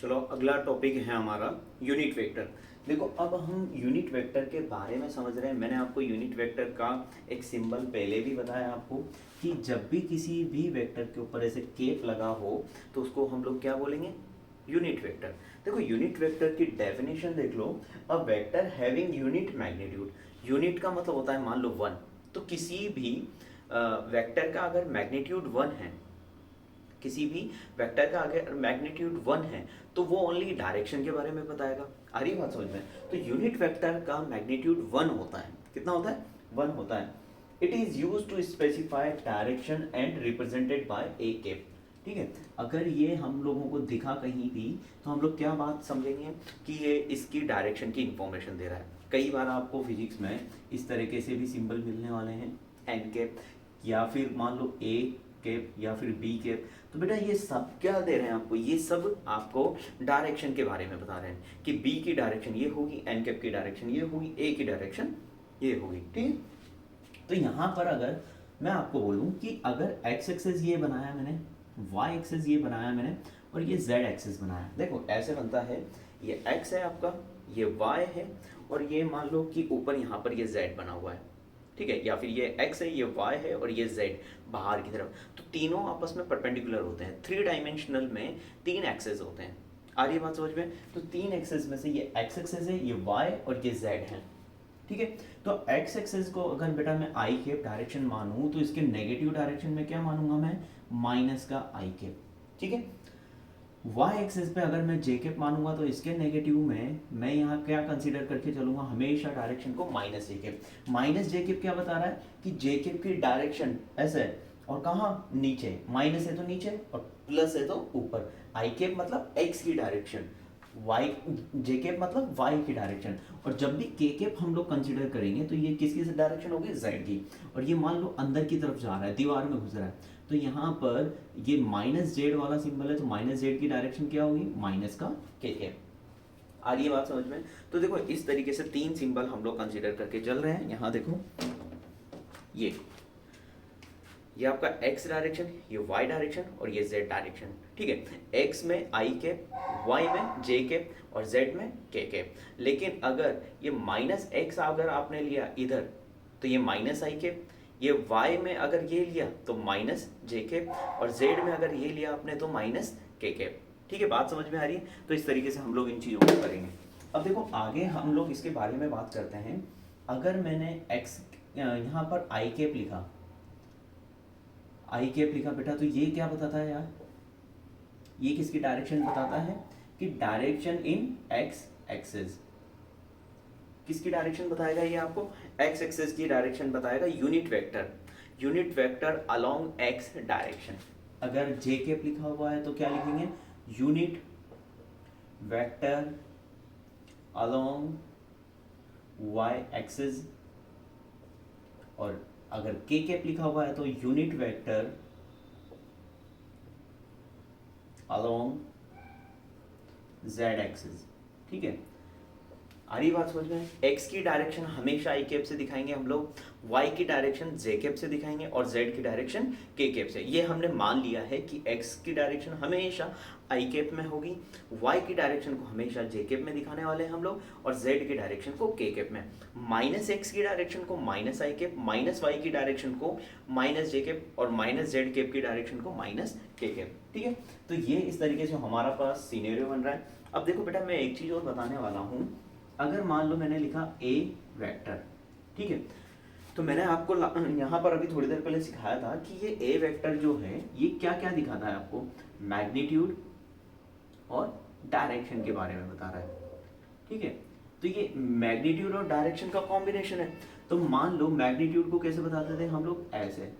चलो अगला टॉपिक है हमारा यूनिट वेक्टर। देखो अब हम यूनिट वेक्टर के बारे में समझ रहे हैं। मैंने आपको यूनिट वेक्टर का एक सिंबल पहले भी बताया आपको कि जब भी किसी भी वेक्टर के ऊपर ऐसे केप लगा हो तो उसको हम लोग क्या बोलेंगे, यूनिट वेक्टर। देखो यूनिट वेक्टर की डेफिनेशन देख लो, a vector having unit magnitude. Unit का मतलब होता है मान लो 1, तो किसी भी वेक्टर का अगर मैग्नीट्यूड 1 है, किसी भी वेक्टर का अगर मैग्नीट्यूड 1 है तो वो ओनली डायरेक्शन के बारे में बताएगा। आ रही बात समझ में? तो यूनिट वेक्टर का मैग्नीट्यूड 1 होता है। कितना होता है? 1 होता है। It is used to specify direction and represented by a cap. ठीक है, अगर ये हम लोगों को दिखा कहीं भी तो हम लोग क्या बात समझेंगे कि ये इसकी डायरेक्शन की इंफॉर्मेशन दे रहा है। कई बार आपको फिजिक्स में इस तरीके से भी सिंबल मिलने वाले हैं, एन कैप या फिर मान लो ए कैप या फिर बी कैप। तो बेटा ये सब क्या दे रहे हैं आपको, ये सब आपको डायरेक्शन के बारे में बता रहे हैं कि बी की डायरेक्शन ये होगी, एन कैप की डायरेक्शन ये होगी, ए की डायरेक्शन ये होगी। ठीक है, तो यहाँ पर अगर मैं आपको बोलूँ कि अगर एक्स एक्सेस ये बनाया मैंने, वाई एक्सेस ये बनाया मैंने और ये जेड एक्सेस बनाया, देखो ऐसे बनता है, ये एक्स है आपका, ये वाई है और ये मान लो कि ऊपर यहाँ पर ये जेड बना हुआ है। ठीक है, या फिर ये x है, ये y है और ये z बाहर की तरफ, तो तीनों आपस में परपेंडिकुलर होते हैं। 3 डायमेंशनल में 3 एक्सेस होते हैं। आ रही है बात समझ में? तो 3 एक्सेस में से ये x एक्सेस है, ये y और ये z है। ठीक है, तो x एक्सेस को अगर बेटा मैं i कैप डायरेक्शन मानूं तो इसके नेगेटिव डायरेक्शन में क्या मानूंगा मैं, माइनस का i कैप। ठीक है, y एक्सेस पे अगर मैं j कैप मानूंगा तो इसके नेगेटिव में मैं यहाँ क्या कंसीडर करके चलूंगा, हमेशा डायरेक्शन को minus j cap. Minus j cap क्या बता रहा है कि j कैप की डायरेक्शन ऐसे है और कहाँ, नीचे। माइनस है तो नीचे और प्लस है तो ऊपर। i कैप मतलब x की डायरेक्शन, y j कैप मतलब y की डायरेक्शन। और जब भी k कैप हम लोग कंसीडर करेंगे तो ये किसकी डायरेक्शन होगी, z की। और ये मान लो अंदर की तरफ जा रहा है, दीवार में घुस रहा है, तो यहाँ पर ये माइनस जेड वाला सिंबल है, तो माइनस जेड की डायरेक्शन क्या होगी, माइनस का के कैप। आ रही है बात समझ में? तो देखो इस तरीके से 3 सिंबल हम लोग कंसीडर करके चल रहे हैं। यहाँ देखो ये आपका x डायरेक्शन, ये y डायरेक्शन और ये z डायरेक्शन। ठीक है, x में i कैप, y में j कैप और z में k कैप। लेकिन अगर ये माइनस x अगर आपने लिया इधर तो ये माइनस i कैप, ये y में अगर ये लिया तो माइनस j कैप और z में अगर ये लिया आपने तो माइनस k कैप। ठीक है, बात समझ में आ रही है? तो इस तरीके से हम लोग इन चीज़ों को करेंगे। अब देखो आगे हम लोग इसके बारे में बात करते हैं। अगर मैंने x यहाँ पर i कैप लिखा, आई कैप लिखा बेटा, तो ये क्या बताता है यार, ये किसकी डायरेक्शन बताता है कि डायरेक्शन इन एक्स एक्सेस। किसकी डायरेक्शन बताएगा ये आपको, एक्स एक्सेस की डायरेक्शन बताएगा। Unit vector, unit vector along x direction. अगर जे कैप लिखा हुआ है तो क्या लिखेंगे, unit vector along y axis. और अगर के कैप लिखा हुआ है तो unit vector along z axis. ठीक है, आ रही बात समझ में? x की डायरेक्शन हमेशा i कैप से दिखाएंगे हम लोग, y की डायरेक्शन j कैप से दिखाएंगे और z की डायरेक्शन k कैप से। ये हमने मान लिया है कि x की डायरेक्शन हमेशा i कैप में होगी, y की डायरेक्शन को हमेशा j कैप में दिखाने वाले हैं हम लोग और z की डायरेक्शन को k कैप में। माइनस x की डायरेक्शन को minus i cap, minus y की डायरेक्शन को माइनस j कैप और माइनस z कैप की डायरेक्शन को माइनस k कैप। ठीक है, तो ये इस तरीके से हमारा पास सिनेरियो बन रहा है। अब देखो बेटा मैं एक चीज़ और बताने वाला हूँ। अगर मान लो मैंने लिखा a वेक्टर, ठीक है, तो मैंने आपको यहाँ पर अभी थोड़ी देर पहले सिखाया था कि ये a वेक्टर जो है ये क्या क्या दिखाता है आपको, मैग्नीट्यूड और डायरेक्शन के बारे में बता रहा है। ठीक है, तो ये मैग्नीट्यूड और डायरेक्शन का कॉम्बिनेशन है। तो मान लो मैग्नीट्यूड को कैसे बताते थे हम लोग, ऐसे,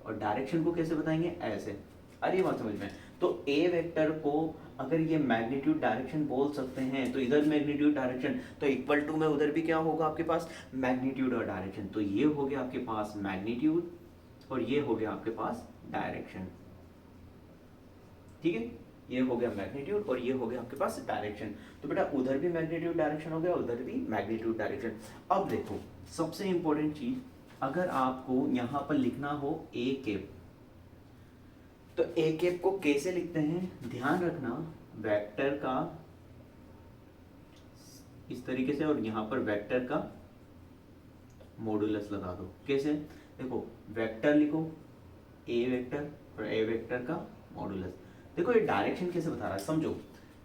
और डायरेक्शन को कैसे बताएंगे, ऐसे। अरे बात समझ में? तो a वेक्टर को अगर ये मैग्नीट्यूड डायरेक्शन बोल सकते हैं तो इधर मैग्नीट्यूड डायरेक्शन, तो इक्वल टू में उधर भी क्या होगा आपके पास, मैग्नीट्यूड और डायरेक्शन। तो ये हो गया आपके पास मैग्नीट्यूड और ये हो गया आपके पास डायरेक्शन। ठीक है, ये हो गया मैग्नीट्यूड और ये हो गया आपके पास डायरेक्शन। तो बेटा उधर भी मैग्नीट्यूड डायरेक्शन हो गया, उधर भी मैग्नीट्यूड डायरेक्शन। अब देखो सबसे इंपॉर्टेंट चीज, अगर आपको यहाँ पर लिखना हो a कैप, तो ए कैप को कैसे लिखते हैं, ध्यान रखना वेक्टर का इस तरीके से और यहाँ पर वेक्टर का मॉडुलस लगा दो। कैसे? देखो वेक्टर लिखो ए वेक्टर और ए वेक्टर का मॉडुलस। देखो ये डायरेक्शन कैसे बता रहा है समझो,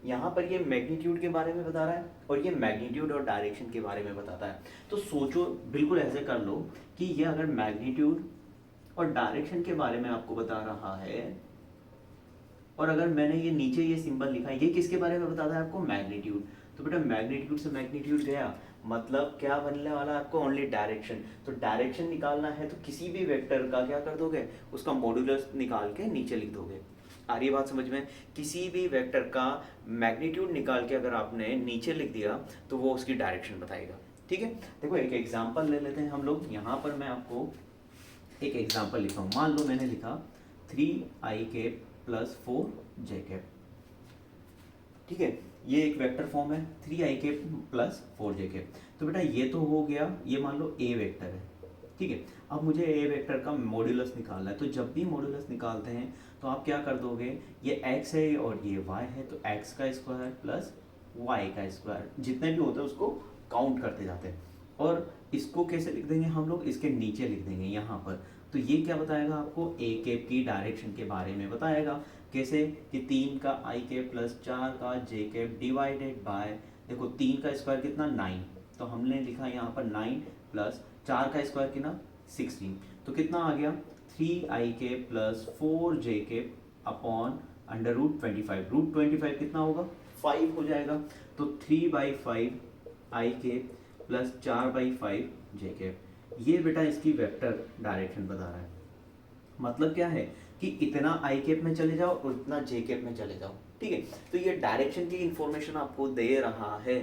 यहाँ पर ये मैग्नीट्यूड के बारे में बता रहा है और ये मैग्नीट्यूड और डायरेक्शन के बारे में बताता है। तो सोचो बिल्कुल ऐसे कर लो कि ये अगर मैग्नीट्यूड और डायरेक्शन के बारे में आपको बता रहा है और अगर मैंने ये नीचे ये सिंबल लिखा है, ये किसके बारे में बताता है आपको? मैग्नीट्यूड। तो बेटा मैग्नीट्यूड से मैग्नीट्यूड गया, मतलब क्या बनने वाला आपको? Only direction. तो डायरेक्शन निकालना है तो किसी भी वेक्टर का क्या कर दोगे? उसका मॉड्यूलस निकाल के नीचे लिख दोगे। आ रही बात समझ में? किसी भी वेक्टर का मैग्नीट्यूड निकाल के अगर आपने नीचे लिख दिया तो वो उसकी डायरेक्शन बताएगा। ठीक है, देखो एक एग्जाम्पल ले लेते हैं हम लोग। यहाँ पर मैं आपको एक एग्जाम्पल लिखा हूँ। मान लो मैंने लिखा 3i प्लस 4j कैप। ठीक है, ये एक वेक्टर फॉर्म है 3i प्लस 4j कैप। तो बेटा ये तो हो गया, ये मान लो ए वेक्टर है। ठीक है, अब मुझे ए वेक्टर का मॉड्यूलस निकालना है। तो जब भी मॉड्यूलस निकालते हैं तो आप क्या कर दोगे? ये x है और ये y है, तो x का स्क्वायर प्लस y का स्क्वायर, जितने भी होते हैं उसको काउंट करते जाते हैं। और इसको कैसे लिख देंगे हम लोग? इसके नीचे लिख देंगे यहाँ पर। तो ये क्या बताएगा आपको? ए कैप की डायरेक्शन के बारे में बताएगा। कैसे? कि 3 का i कैप प्लस 4 का j कैप डिवाइडेड बाय, देखो 3 का स्क्वायर कितना? 9, तो हमने लिखा यहाँ पर 9 प्लस 4 का स्क्वायर कितना? 16, तो कितना आ गया? 3i plus 4j upon under root 25। Root 25 कितना होगा? 5 हो जाएगा। तो 3/5i प्लस 4/5j। ये बेटा इसकी वेक्टर डायरेक्शन बता रहा है। मतलब क्या है कि इतना आई कैप में चले जाओ और इतना जे कैप में चले जाओ। ठीक है, तो ये डायरेक्शन की इंफॉर्मेशन आपको दे रहा है।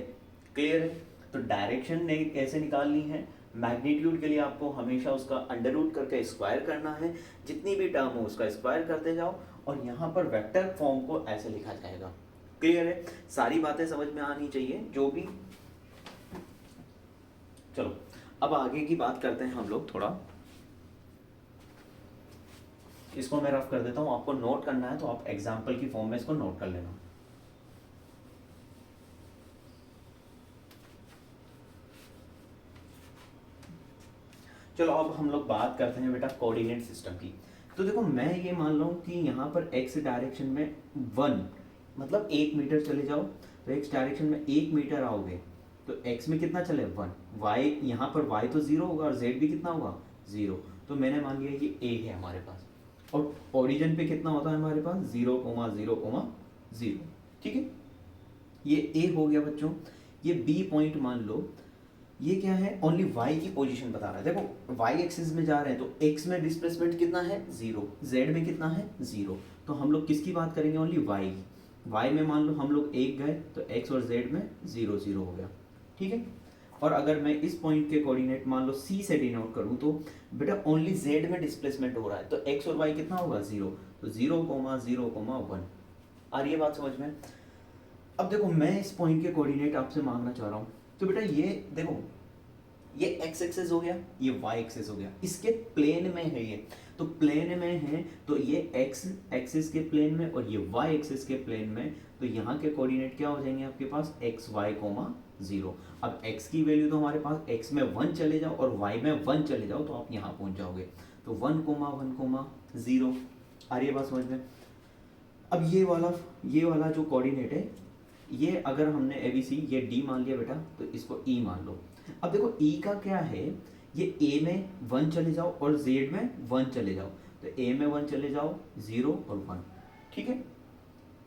क्लियर है? तो डायरेक्शन ने कैसे निकालनी है? मैग्नीट्यूड के लिए आपको हमेशा उसका अंडर रूट करके स्क्वायर करना है, जितनी भी टर्म हो उसका स्क्वायर करते जाओ और यहाँ पर वेक्टर फॉर्म को ऐसे लिखा जाएगा। क्लियर है? सारी बातें समझ में आनी चाहिए जो भी। चलो अब आगे की बात करते हैं हम लोग थोड़ा। इसको मैं रफ कर देता हूं, आपको नोट करना है तो आप एग्जाम्पल की फॉर्म में इसको नोट कर लेना। चलो अब हम लोग बात करते हैं बेटा कोऑर्डिनेट सिस्टम की। तो देखो मैं ये मान लो कि यहाँ पर x डायरेक्शन में 1 मतलब 1 मीटर चले जाओ, तो x डायरेक्शन में 1 मीटर आओगे तो x में कितना चले? 1। y यहाँ पर y तो 0 होगा और z भी कितना होगा? 0। तो मैंने मान लिया ये a है हमारे पास और ओरिजिन पे कितना होता है हमारे पास? 0,0,0। ठीक है, ये a हो गया बच्चों। ये b पॉइंट मान लो, ये क्या है? ओनली y की पोजीशन बता रहा है। देखो y एक्सिस में जा रहे हैं तो x में डिस्प्लेसमेंट कितना है? 0। z में कितना है? 0। तो हम लोग किसकी बात करेंगे? ओनली y की। y में मान लो हम लोग 1 गए तो x और z में 0 0 हो गया। ठीक है, और अगर मैं इस पॉइंट के कोऑर्डिनेट मान लो c से डिनोट करूं तो बेटा ओनली z में डिस्प्लेसमेंट हो रहा है, तो x और y कितना होगा? 0। तो 0,0,1। आ रही है बात समझ में? अब देखो मैं इस पॉइंट के कोऑर्डिनेट आपसे मांगना चाह रहा हूँ। तो बेटा ये देखो, ये x एक्सिस हो गया, ये y एक्सिस हो गया, इसके प्लेन में है ये। तो प्लेन में है तो ये x एक्सिस के प्लेन में और ये y एक्सिस के प्लेन में, तो यहाँ के कोऑर्डिनेट क्या हो जाएंगे आपके पास? x y, 0। अब x की वैल्यू तो हमारे पास x में 1 चले जाओ और y में 1 चले जाओ तो आप यहाँ पहुँच जाओगे। तो 1,1,0। आ रही है बात समझ में? अब ये वाला जो कोऑर्डिनेट है, ये अगर हमने ABC ये D मान लिया बेटा तो इसको E मान लो। अब देखो E का क्या है? ये A में 1 चले जाओ और Z में 1 चले जाओ, तो A में 1 चले जाओ 0 और 1। ठीक है,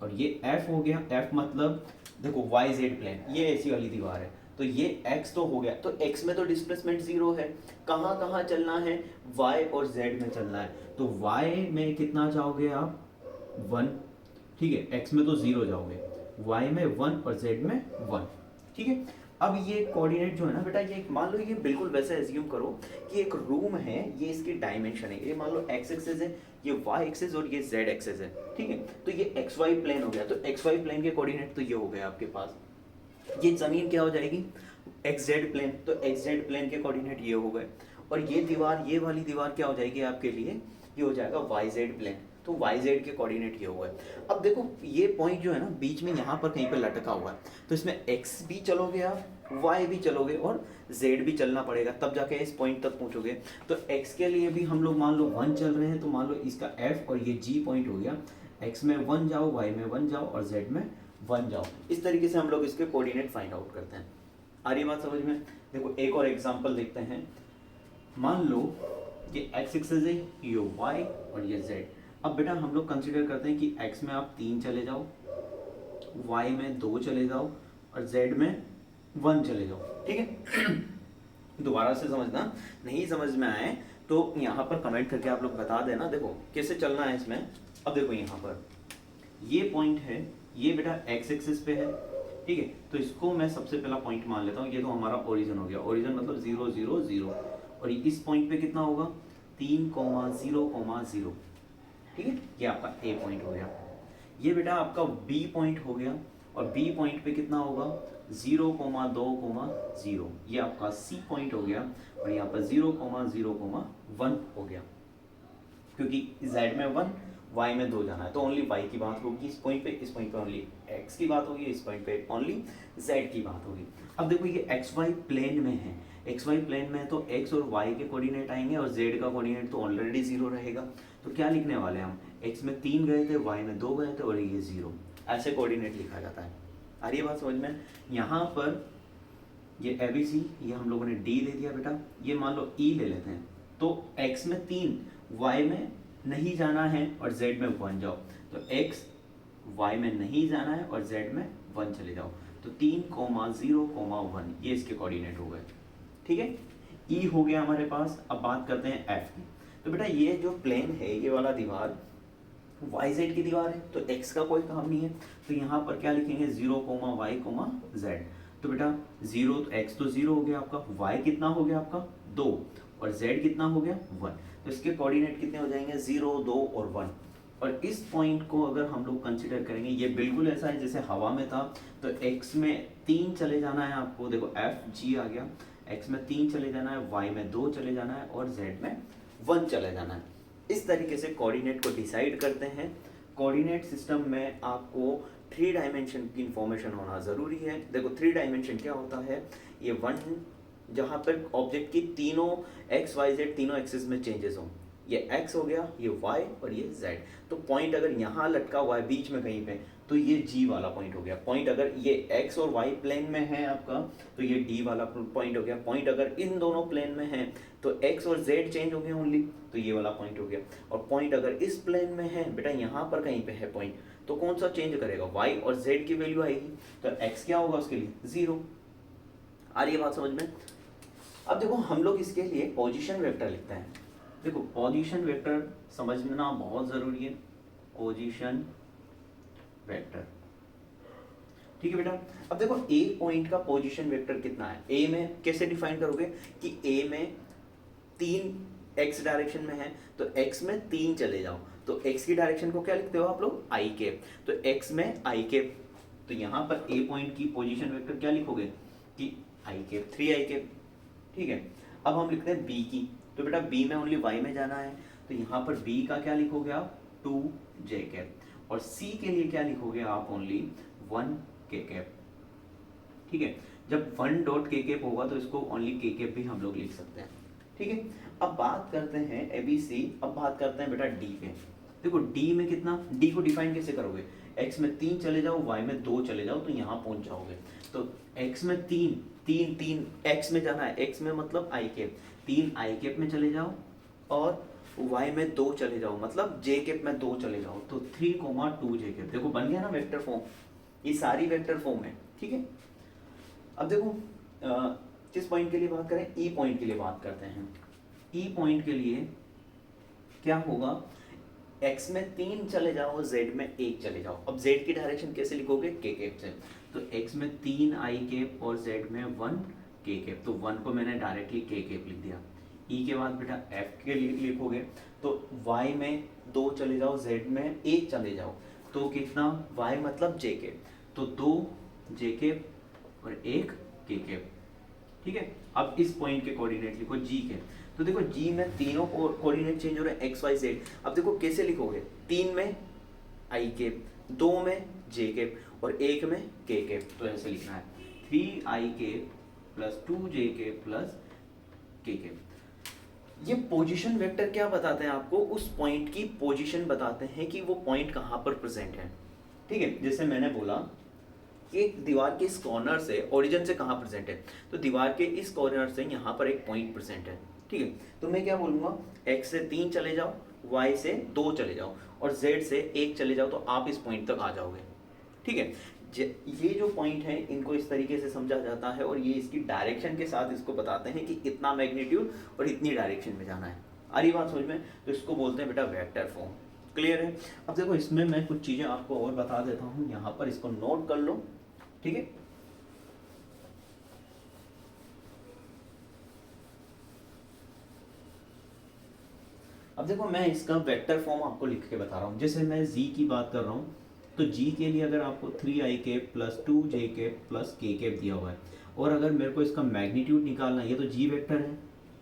और ये F हो गया। F मतलब देखो YZ प्लेन, ये ऐसी वाली दीवार है, तो ये X तो हो गया। तो X में तो डिस्प्लेसमेंट 0 है, कहाँ कहाँ चलना है? Y और Z में चलना है। तो Y में कितना जाओगे आप? 1। ठीक है, X में तो 0 जाओगे, y में 1 और z में 1। ठीक है, अब ये कोऑर्डिनेट जो है ना बेटा, ये मान लो ये बिल्कुल वैसे एज्यूम करो कि एक रूम है, ये इसकी डायमेंशन है। ये मान लो x एक्सिस है, ये y एक्सिस और ये z एक्सिस है। ठीक है, तो ये xy प्लेन हो गया। तो xy प्लेन के कोऑर्डिनेट तो ये हो गए आपके पास। ये जमीन क्या हो जाएगी? xz plane. तो xz प्लेन के कोऑर्डिनेट ये हो गए और ये दीवार, ये वाली दीवार क्या हो जाएगी आपके लिए? ये हो जाएगा yz प्लेन। तो वाई जेड के कोऑर्डिनेट ये हुआ है। अब देखो ये पॉइंट जो है ना बीच में यहाँ पर कहीं पर लटका हुआ है, तो इसमें एक्स भी चलोगे आप, वाई भी चलोगे और जेड भी चलना पड़ेगा, तब जाके इस पॉइंट तक पहुँचोगे। तो एक्स के लिए भी हम लोग मान लो 1 चल रहे हैं, तो मान लो इसका एफ और ये जी पॉइंट हो गया, एक्स में 1 जाओ, वाई में 1 जाओ और जेड में 1 जाओ। इस तरीके से हम लोग इसके कोऑर्डिनेट फाइंड आउट करते हैं। आ रही बात समझ में? देखो एक और एग्जांपल देखते हैं। मान लो ये एक्स एक्सिस है, ये वाई और ये जेड। अब बेटा हम लोग कंसीडर करते हैं कि एक्स में आप 3 चले जाओ, वाई में 2 चले जाओ और जेड में 1 चले जाओ, ठीक है। दोबारा से समझना, नहीं समझ में आए तो यहाँ पर कमेंट करके आप लोग बता देना। देखो कैसे चलना है इसमें। अब देखो यहाँ पर ये पॉइंट है, ये बेटा एक्स एक्सिस पे है, ठीक है। तो इसको मैं सबसे पहला पॉइंट मान लेता हूँ, ये तो हमारा ओरिजिन हो गया। ओरिजिन मतलब 0 0 0 और इस पॉइंट पे कितना होगा 3 0 0, ठीक है। ये आपका ए पॉइंट हो गया। ये बेटा आपका बी पॉइंट हो गया और बी पॉइंट पे कितना होगा 0 2 0, ये आपका सी पॉइंट हो गया और यहाँ पर 0 0 1 हो गया, क्योंकि z में 1 y में 2 जाना है तो ओनली y की बात होगी इस पॉइंट पे ओनली x की बात होगी, इस पॉइंट पे ओनली z की बात होगी। अब देखो ये xy प्लेन में है, xy प्लेन में है तो x और y के कोऑर्डिनेट आएंगे और z का कोऑर्डिनेट तो ऑलरेडी 0 रहेगा। तो क्या लिखने वाले हैं हम, x में 3 गए थे, y में 2 गए थे और ये 0, ऐसे कोऑर्डिनेट लिखा जाता है। आ रही है बात समझ में? यहाँ पर ये ABC, ये हम लोगों ने D दे दिया बेटा, ये मान लो E ले लेते हैं। तो x में 3, y में नहीं जाना है और z में 1 जाओ, तो x y में नहीं जाना है और z में 1 चले जाओ, तो 3 0 1 ये इसके कोऑर्डिनेट हो गए, ठीक है। E हो गया हमारे पास। अब बात करते हैं F की। तो बेटा ये जो प्लेन है, ये वाला दीवार YZ की दीवार है, तो x का कोई काम नहीं है, तो यहाँ पर क्या लिखेंगे 0 y z। तो बेटा 0 तो x तो 0 हो गया आपका, y कितना हो गया आपका 2 और z कितना हो गया 1, तो इसके कोऑर्डिनेट कितने हो जाएंगे 0 2 और 1। और इस पॉइंट को अगर हम लोग कंसिडर करेंगे, ये बिल्कुल ऐसा है जैसे हवा में था, तो x में 3 चले जाना है आपको, देखो एफ जी आ गया, x में 3 चले जाना है, y में 2 चले जाना है और z में 1 चले जाना है। इस तरीके से कोऑर्डिनेट को डिसाइड करते हैं। कोऑर्डिनेट सिस्टम में आपको 3 डायमेंशन की इंफॉर्मेशन होना ज़रूरी है। देखो 3 डायमेंशन क्या होता है, ये 1 जहाँ पर ऑब्जेक्ट की तीनों एक्स वाई जेड तीनों एक्सिस में चेंजेस हों, ये एक्स हो गया, ये वाई और ये जेड। तो पॉइंट अगर यहाँ लटका हुआ है बीच में कहीं पे, तो ये जी वाला पॉइंट हो गया। पॉइंट अगर ये एक्स और वाई प्लेन में है आपका, तो ये डी वाला पॉइंट हो गया। पॉइंट अगर इन दोनों प्लेन में है तो एक्स और जेड चेंज हो गए ओनली, तो ये वाला पॉइंट हो गया। और पॉइंट अगर इस प्लेन में है बेटा, यहाँ पर कहीं पे है पॉइंट, तो कौन सा चेंज करेगा, वाई और जेड की वैल्यू आएगी, तो एक्स क्या होगा उसके लिए 0। आ रही है बात समझ में? अब देखो हम लोग इसके लिए पोजीशन वेक्टर लिखते हैं। देखो पोजीशन वेक्टर समझना बहुत जरूरी है, पोजीशन वेक्टर, ठीक है बेटा। अब देखो ए पॉइंट का पोजीशन वेक्टर कितना है, ए में कैसे डिफाइन करोगे कि ए में 3 एक्स डायरेक्शन में है, तो एक्स में 3 चले जाओ, तो एक्स की डायरेक्शन को क्या लिखते हो आप लोग आई कैप, तो एक्स में आई कैप, तो यहाँ पर ए पॉइंट की पोजीशन वेक्टर क्या लिखोगे कि आई कैप 3 आई कैप, ठीक है। अब हम लिखते हैं बी की, तो बेटा बी में ओनली वाई में जाना है, तो यहाँ पर बी का क्या लिखोगे आप 2 जे कैप, और सी के लिए क्या लिखोगे आप ओनली 1 के कैप, ठीक है। जब 1 डॉट के कैप होगा तो इसको ओनली के कैप भी हम लोग लिख सकते हैं, ठीक है। अब बात करते हैं ए बी सी, अब बात करते हैं बेटा डी पे। देखो डी में कितना, डी को डिफाइन कैसे करोगे, एक्स में 3 चले जाओ, वाई में 2 चले जाओ, तो यहाँ पहुंच जाओगे। तो एक्स में 3 एक्स में जाना है, एक्स में मतलब आई कैप, 3 आई कैप में चले जाओ और वाई में 2 चले जाओ, मतलब जे कैप में 2 चले जाओ, तो 3 2 जे कैप। देखो बन गया ना वेक्टर फॉर्म, ये सारी वेक्टर फॉर्म है, ठीक है। अब देखो किस पॉइंट के लिए बात करें, ई पॉइंट के लिए बात करते हैं। ई पॉइंट के लिए क्या होगा, x में 3 चले जाओ, z में 1 चले जाओ। अब z की डायरेक्शन कैसे लिखोगे, के कैप से, तो x में 3 आई कैप और z में 1 के कैप, तो 1 को मैंने डायरेक्टली के कैप लिख दिया। e के बाद बेटा f के लिए लिखोगे, तो y में 2 चले जाओ, z में 1 चले जाओ, तो कितना y मतलब j कैप, तो 2 j कैप और 1 के कैप, ठीक है। अब इस पॉइंट के कोऑर्डिनेट लिखो जी के। तो देखो जी में तीनों कोऑर्डिनेट चेंज हो रहे हैं एक्स वाई जेड। अब देखो कैसे लिखोगे, 3 में आई केप, 2 में जे केप और 1 में के केप। तो ऐसे लिखना है 3 i cap plus 2 j cap plus k cap. ये पोजीशन वेक्टर क्या बताते हैं आपको, उस पॉइंट की पोजीशन बताते हैं कि वो पॉइंट कहाँ पर प्रेजेंट है। ठीक है, जैसे मैंने बोला कि दीवार के इस कॉर्नर से ओरिजिन से कहाँ प्रेजेंट है, तो दीवार के इस कॉर्नर से यहाँ पर एक पॉइंट प्रेजेंट है। ठीक है, तो मैं क्या बोलूँगा, x से 3 चले जाओ, y से 2 चले जाओ और z से 1 चले जाओ, तो आप इस पॉइंट तक आ जाओगे। ठीक है, ये जो पॉइंट है इनको इस तरीके से समझा जाता है और ये इसकी डायरेक्शन के साथ इसको बताते हैं कि इतना मैग्नीट्यूड और इतनी डायरेक्शन में जाना है। आ रही बात समझ में? तो इसको बोलते हैं बेटा वेक्टर फॉर्म। क्लियर है? अब देखो इसमें मैं कुछ चीज़ें आपको और बता देता हूँ, यहाँ पर इसको नोट कर लो। ठीक है, अब देखो मैं इसका वेक्टर फॉर्म आपको लिख के बता रहा हूँ। जैसे मैं जी की बात कर रहा हूँ, तो जी के लिए अगर आपको 3 i cap plus 2 j cap plus k cap दिया हुआ है, और अगर मेरे को इसका मैग्नीट्यूड निकालना है, ये तो जी वेक्टर है।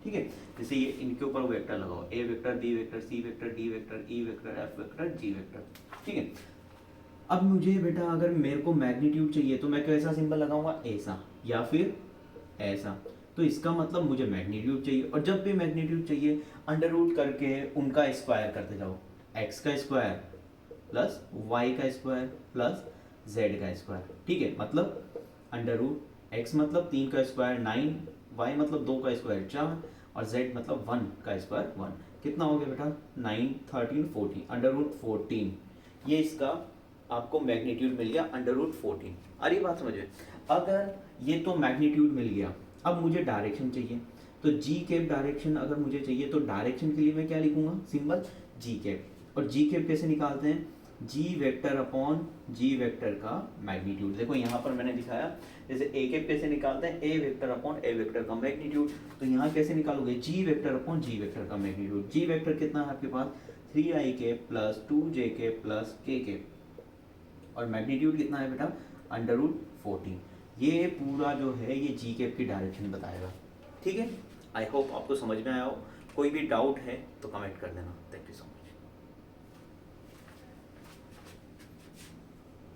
ठीक है, जैसे ये इनके ऊपर वेक्टर लगाओ, A vector, B vector, C vector, D vector, E vector, F vector, G vector. ठीक है, अब मुझे बेटा अगर मेरे को मैग्नीट्यूड चाहिए तो मैं कैसा सिंबल लगाऊंगा, ऐसा या फिर ऐसा। तो इसका मतलब मुझे मैग्नीट्यूड चाहिए, और जब भी मैग्नीट्यूड चाहिए अंडर रूट करके उनका स्क्वायर करते जाओ, एक्स का स्क्वायर प्लस वाई का स्क्वायर प्लस जेड का स्क्वायर। ठीक है, मतलब अंडर रूट एक्स मतलब 3 का स्क्वायर 9, वाई मतलब 2 का स्क्वायर 4 और जेड मतलब 1 का स्क्वायर 1। कितना हो गया बेटा, 9 13 14, अंडर रूट 14। ये इसका आपको मैग्नीट्यूड मिल गया अंडर रूट 14। अरे बात समझिए, अगर ये तो मैग्नीट्यूड मिल गया, अब मुझे डायरेक्शन चाहिए, तो जी कैप डायरेक्शन अगर मुझे चाहिए तो डायरेक्शन के लिए मैं क्या लिखूंगा, सिंबल जी कैप। और जी कैप कैसे निकालते हैं, जी वेक्टर अपॉन जी वेक्टर का मैग्नीट्यूड। देखो यहाँ पर मैंने दिखाया, जैसे ए कैप कैसे निकालते हैं, ए वेक्टर अपॉन ए वेक्टर का मैग्नीट्यूड। तो यहाँ कैसे निकालोगे, जी वेक्टर अपॉन जी वेक्टर का मैग्नीट्यूड। जी वेक्टर कितना है आपके पास, 3 आई कैप प्लस 2 जे कैप प्लस के कैप, और मैग्नीट्यूड कितना है बेटा, अंडर रूट 14। ये पूरा जो है ये जी कैप की डायरेक्शन बताएगा। ठीक है, आई होप आपको समझ में आया हो। कोई भी डाउट है तो कमेंट कर देना। Thank you so much.